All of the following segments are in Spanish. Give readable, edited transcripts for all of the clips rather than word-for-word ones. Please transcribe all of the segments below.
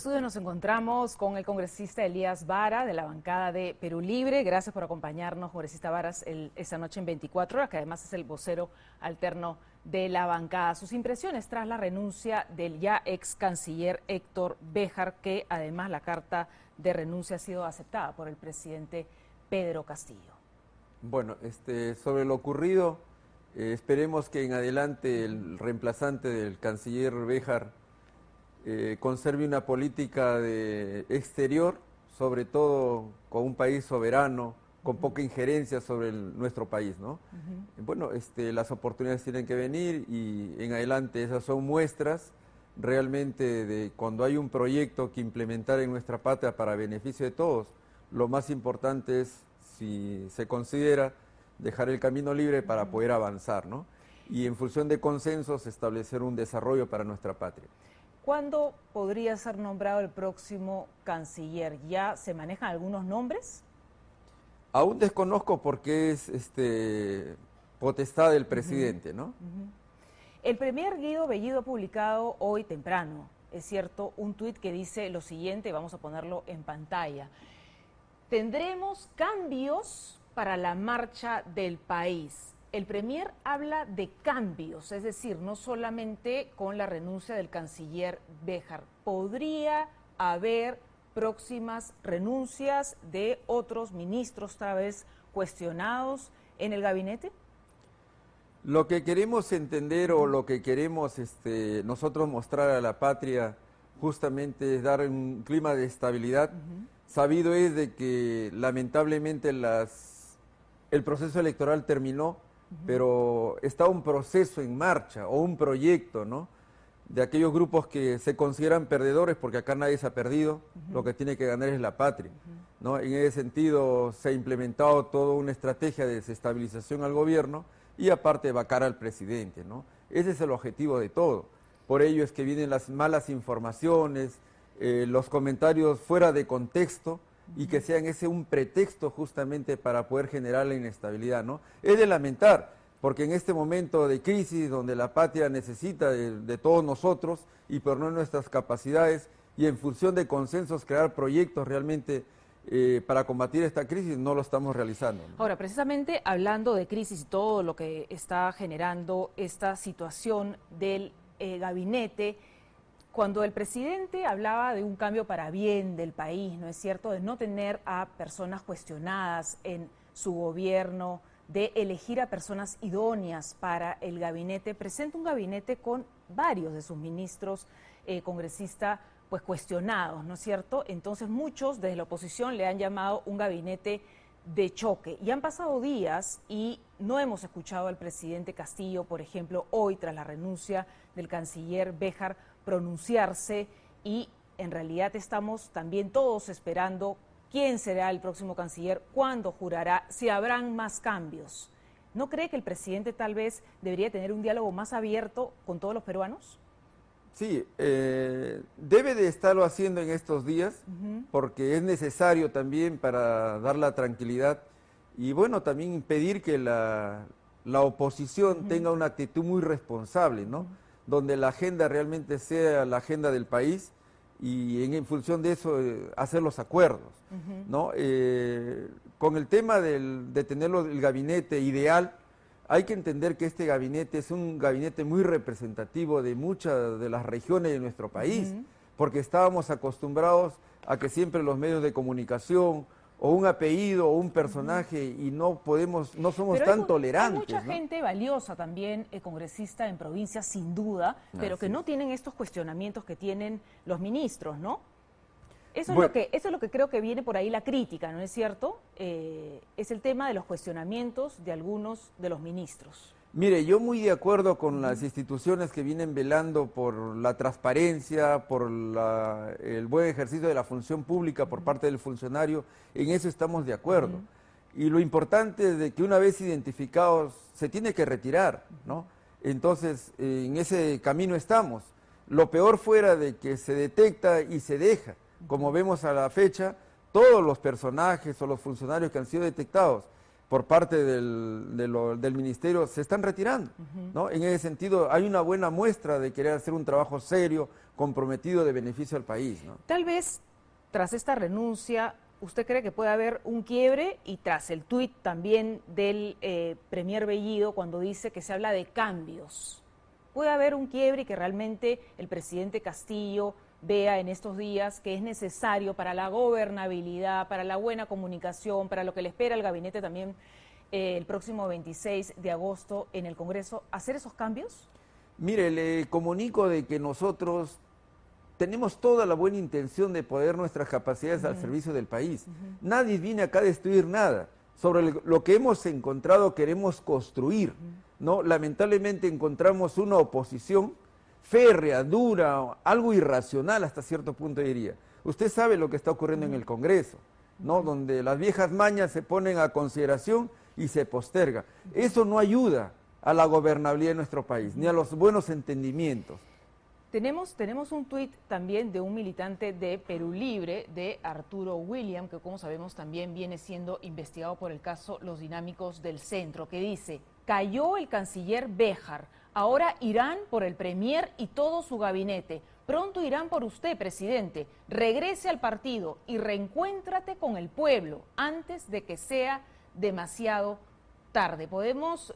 Estudio nos encontramos con el congresista Elías Vara de la bancada de Perú Libre. Gracias por acompañarnos, congresista Varas, esta noche en 24 horas, que además es el vocero alterno de la bancada. Sus impresiones tras la renuncia del ya ex canciller Héctor Béjar, que además la carta de renuncia ha sido aceptada por el presidente Pedro Castillo. Bueno, sobre lo ocurrido, esperemos que en adelante el reemplazante del canciller Béjar conserve una política de exterior, sobre todo con un país soberano, con poca injerencia sobre nuestro país, ¿no? Bueno, las oportunidades tienen que venir y en adelante esas son muestras realmente de cuando hay un proyecto que implementar en nuestra patria para beneficio de todos. Lo más importante es, si se considera, dejar el camino libre para poder avanzar, ¿no? Y en función de consensos establecer un desarrollo para nuestra patria. ¿Cuándo podría ser nombrado el próximo canciller? ¿Ya se manejan algunos nombres? Aún desconozco porque es potestad del presidente, ¿no? El premier Guido Bellido ha publicado hoy temprano, es cierto, un tuit que dice lo siguiente, vamos a ponerlo en pantalla. Tendremos cambios para la marcha del país. El premier habla de cambios, es decir, no solamente con la renuncia del canciller Béjar. ¿Podría haber próximas renuncias de otros ministros, otra vez cuestionados en el gabinete? Lo que queremos entender o lo que queremos nosotros mostrar a la patria justamente es dar un clima de estabilidad. Sabido es de que lamentablemente el proceso electoral terminó, pero está un proceso en marcha o un proyecto, ¿no? De aquellos grupos que se consideran perdedores, porque acá nadie se ha perdido, lo que tiene que ganar es la patria, ¿no? En ese sentido se ha implementado toda una estrategia de desestabilización al gobierno y aparte vacar al presidente, ¿no? Ese es el objetivo de todo. Por ello es que vienen las malas informaciones, los comentarios fuera de contexto, y que sean ese un pretexto justamente para poder generar la inestabilidad, ¿no? Es de lamentar, porque en este momento de crisis donde la patria necesita de todos nosotros y por no nuestras capacidades y en función de consensos crear proyectos realmente para combatir esta crisis, no lo estamos realizando, ¿no? Ahora, precisamente hablando de crisis y todo lo que está generando esta situación del gabinete, cuando el presidente hablaba de un cambio para bien del país, ¿no es cierto?, de no tener a personas cuestionadas en su gobierno, de elegir a personas idóneas para el gabinete, presenta un gabinete con varios de sus ministros congresistas pues cuestionados, ¿no es cierto? Entonces muchos desde la oposición le han llamado un gabinete de choque. Y han pasado días y no hemos escuchado al presidente Castillo, por ejemplo, hoy tras la renuncia del canciller Béjar, pronunciarse, y en realidad estamos también todos esperando quién será el próximo canciller, cuándo jurará, si habrán más cambios. ¿No cree que el presidente tal vez debería tener un diálogo más abierto con todos los peruanos? Sí, debe de estarlo haciendo en estos días, porque es necesario también para dar la tranquilidad y bueno, también pedir que la oposición tenga una actitud muy responsable, ¿no? Donde la agenda realmente sea la agenda del país y en función de eso hacer los acuerdos, ¿no? Con el tema de tener el gabinete ideal, hay que entender que este gabinete es un gabinete muy representativo de muchas de las regiones de nuestro país, porque estábamos acostumbrados a que siempre los medios de comunicación o un apellido o un personaje y no somos tan tolerantes. Hay mucha gente valiosa también, congresista en provincias sin duda, pero que no tienen estos cuestionamientos que tienen los ministros, ¿no? Eso es lo que creo que viene por ahí la crítica, ¿no es cierto? Es el tema de los cuestionamientos de algunos de los ministros. Mire, yo muy de acuerdo con las instituciones que vienen velando por la transparencia, por el buen ejercicio de la función pública por parte del funcionario, en eso estamos de acuerdo. Y lo importante es de que una vez identificados se tiene que retirar, ¿no? Entonces, en ese camino estamos. Lo peor fuera de que se detecta y se deja, como vemos a la fecha, todos los personajes o los funcionarios que han sido detectados por parte del ministerio se están retirando, ¿no? En ese sentido hay una buena muestra de querer hacer un trabajo serio, comprometido, de beneficio al país, ¿no? Tal vez tras esta renuncia, ¿usted cree que puede haber un quiebre? Y tras el tuit también del premier Bellido, cuando dice que se habla de cambios, ¿puede haber un quiebre y que realmente el presidente Castillo vea en estos días que es necesario para la gobernabilidad, para la buena comunicación, para lo que le espera al gabinete también el próximo 26 de agosto en el Congreso, hacer esos cambios? Mire, le comunico de que nosotros tenemos toda la buena intención de poner nuestras capacidades al servicio del país. Nadie viene acá a destruir nada. Sobre lo que hemos encontrado queremos construir, ¿no? Lamentablemente encontramos una oposición férrea, dura, algo irracional hasta cierto punto, diría. Usted sabe lo que está ocurriendo en el Congreso, ¿no? Donde las viejas mañas se ponen a consideración y se posterga. Eso no ayuda a la gobernabilidad de nuestro país, ni a los buenos entendimientos. Tenemos un tuit también de un militante de Perú Libre, de Arturo William, que como sabemos también viene siendo investigado por el caso Los Dinámicos del Centro, que dice: cayó el canciller Béjar, ahora irán por el premier y todo su gabinete, pronto irán por usted, presidente, regrese al partido y reencuéntrate con el pueblo antes de que sea demasiado tarde. Podemos...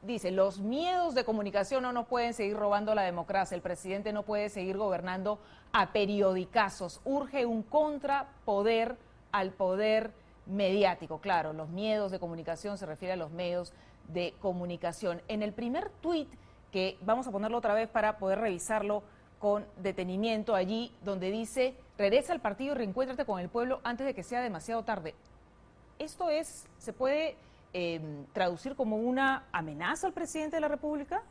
Dice, los miedos de comunicación no nos pueden seguir robando la democracia, el presidente no puede seguir gobernando a periodicazos, urge un contrapoder al poder mediático. Claro, los miedos de comunicación se refiere a los medios de comunicación. En el primer tuit, que vamos a ponerlo otra vez para poder revisarlo con detenimiento, allí donde dice, regresa al partido y reencuéntrate con el pueblo antes de que sea demasiado tarde. Esto es, ¿se puede traducir como una amenaza al presidente de la República?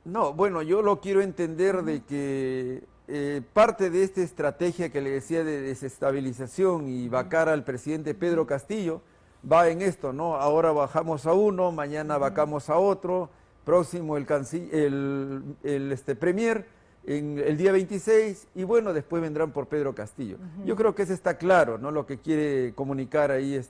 No, bueno, yo lo quiero entender de que parte de esta estrategia que le decía de desestabilización y vacar al presidente Pedro Castillo va en esto, ¿no? Ahora bajamos a uno, mañana vacamos a otro, próximo el premier en el día 26 y bueno, después vendrán por Pedro Castillo. Yo creo que eso está claro, ¿no? Lo que quiere comunicar ahí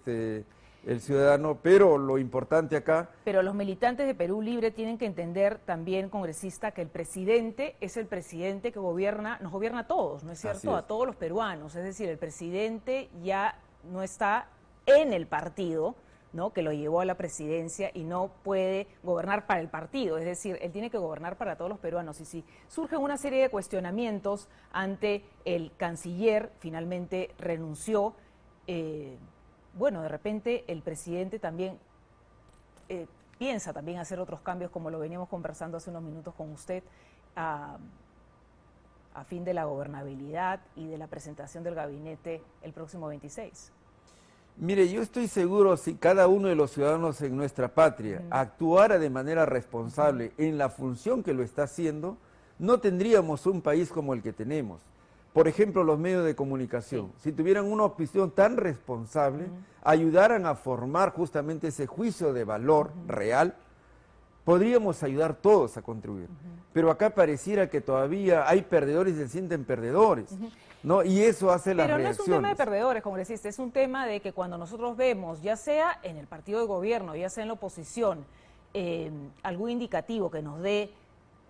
el ciudadano, pero lo importante acá... Pero los militantes de Perú Libre tienen que entender también, congresista, que el presidente es el presidente que gobierna, nos gobierna a todos, ¿no es cierto? A todos los peruanos, es decir, el presidente ya no está en el partido, ¿no? Que lo llevó a la presidencia y no puede gobernar para el partido, es decir, él tiene que gobernar para todos los peruanos. Y si surgen una serie de cuestionamientos ante el canciller, finalmente renunció, bueno, de repente el presidente también piensa también hacer otros cambios, como lo veníamos conversando hace unos minutos con usted, a fin de la gobernabilidad y de la presentación del gabinete el próximo 26. Mire, yo estoy seguro, si cada uno de los ciudadanos en nuestra patria actuara de manera responsable en la función que lo está haciendo, no tendríamos un país como el que tenemos. Por ejemplo, los medios de comunicación, si tuvieran una opción tan responsable, ayudaran a formar justamente ese juicio de valor real, podríamos ayudar todos a contribuir. Pero acá pareciera que todavía hay perdedores y se sienten perdedores, ¿no? Y eso hace las reacciones. Pero no es un tema de perdedores, congresista, es un tema de que cuando nosotros vemos, ya sea en el partido de gobierno, ya sea en la oposición, algún indicativo que nos dé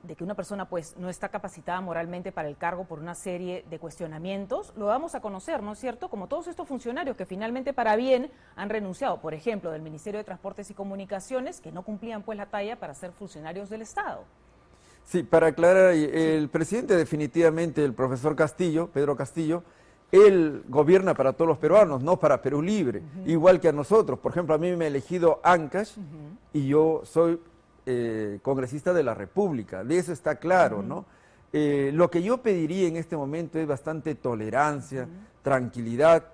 de que una persona pues no está capacitada moralmente para el cargo por una serie de cuestionamientos, lo vamos a conocer, ¿no es cierto? Como todos estos funcionarios que finalmente para bien han renunciado, por ejemplo, del Ministerio de Transportes y Comunicaciones, que no cumplían pues la talla para ser funcionarios del Estado. Sí, para aclarar, el presidente definitivamente, el profesor Castillo, Pedro Castillo, él gobierna para todos los peruanos, no para Perú Libre, igual que a nosotros. Por ejemplo, a mí me ha elegido Ancash y yo soy congresista de la República, de eso está claro, ¿no? Lo que yo pediría en este momento es bastante tolerancia, tranquilidad,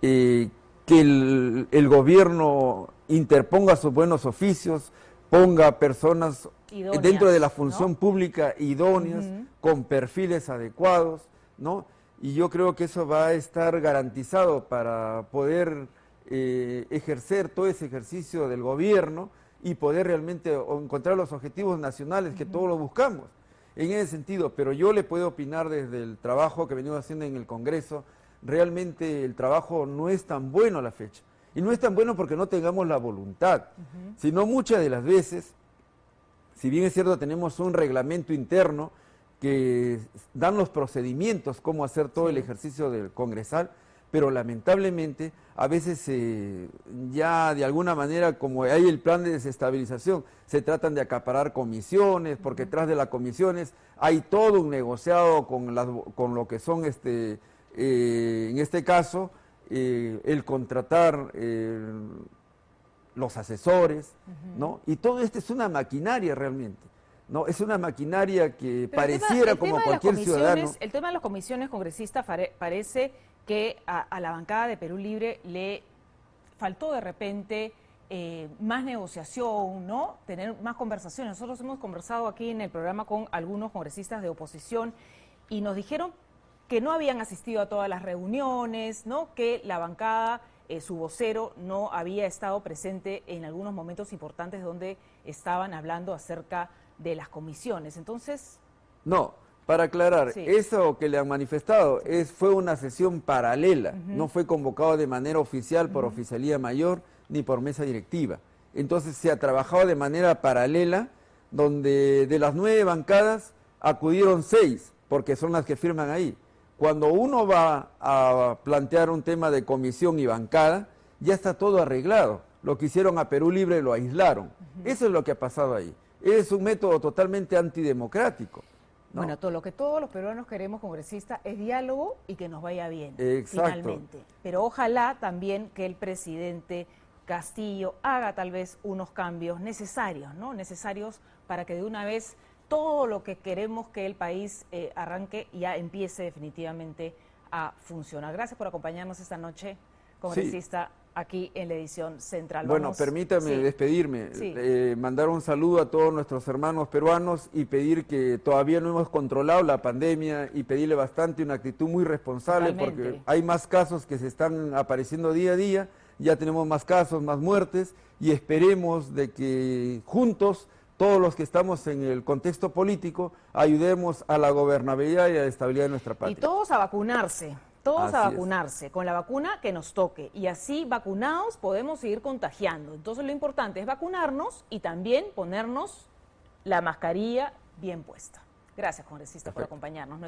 que el gobierno interponga sus buenos oficios, ponga personas idóneas, dentro de la función pública idóneas, con perfiles adecuados, ¿no? Y yo creo que eso va a estar garantizado para poder ejercer todo ese ejercicio del gobierno y poder realmente encontrar los objetivos nacionales que todos los buscamos. En ese sentido, pero yo le puedo opinar desde el trabajo que venimos haciendo en el Congreso, realmente el trabajo no es tan bueno a la fecha. Y no es tan bueno porque no tengamos la voluntad, sino muchas de las veces, si bien es cierto tenemos un reglamento interno que dan los procedimientos, cómo hacer todo el ejercicio del congresal, pero lamentablemente a veces ya de alguna manera, como hay el plan de desestabilización, se tratan de acaparar comisiones, porque detrás de las comisiones hay todo un negociado con lo que son, en este caso, el contratar los asesores, ¿no? Y todo esto es una maquinaria realmente. No, es una maquinaria que pero pareciera como cualquier ciudadano. El tema de las comisiones congresistas parece que a la bancada de Perú Libre le faltó de repente más negociación, ¿no? Tener más conversaciones. Nosotros hemos conversado aquí en el programa con algunos congresistas de oposición y nos dijeron que no habían asistido a todas las reuniones, ¿no? Que la bancada, su vocero, no había estado presente en algunos momentos importantes donde estaban hablando acerca de las comisiones. Entonces... No, para aclarar, eso que le han manifestado fue una sesión paralela, no fue convocado de manera oficial por Oficialía Mayor ni por mesa directiva. Entonces se ha trabajado de manera paralela, donde de las 9 bancadas acudieron 6, porque son las que firman ahí. Cuando uno va a plantear un tema de comisión y bancada, ya está todo arreglado. Lo que hicieron a Perú Libre lo aislaron. Eso es lo que ha pasado ahí. Es un método totalmente antidemocrático, ¿no? Bueno, todo lo que todos los peruanos queremos, congresistas, es diálogo y que nos vaya bien, finalmente. Pero ojalá también que el presidente Castillo haga tal vez unos cambios necesarios, ¿no? Necesarios para que de una vez todo lo que queremos que el país arranque ya empiece definitivamente a funcionar. Gracias por acompañarnos esta noche, congresista, aquí en la edición central. Bueno, permítame despedirme, mandar un saludo a todos nuestros hermanos peruanos y pedir que todavía no hemos controlado la pandemia y pedirle bastante una actitud muy responsable. Totalmente. Porque hay más casos que se están apareciendo día a día, ya tenemos más casos, más muertes y esperemos de que juntos todos los que estamos en el contexto político ayudemos a la gobernabilidad y a la estabilidad de nuestra patria. Y todos a vacunarse. Todos a vacunarse con la vacuna que nos toque y así vacunados podemos seguir contagiando. Entonces lo importante es vacunarnos y también ponernos la mascarilla bien puesta. Gracias, congresista, por acompañarnos.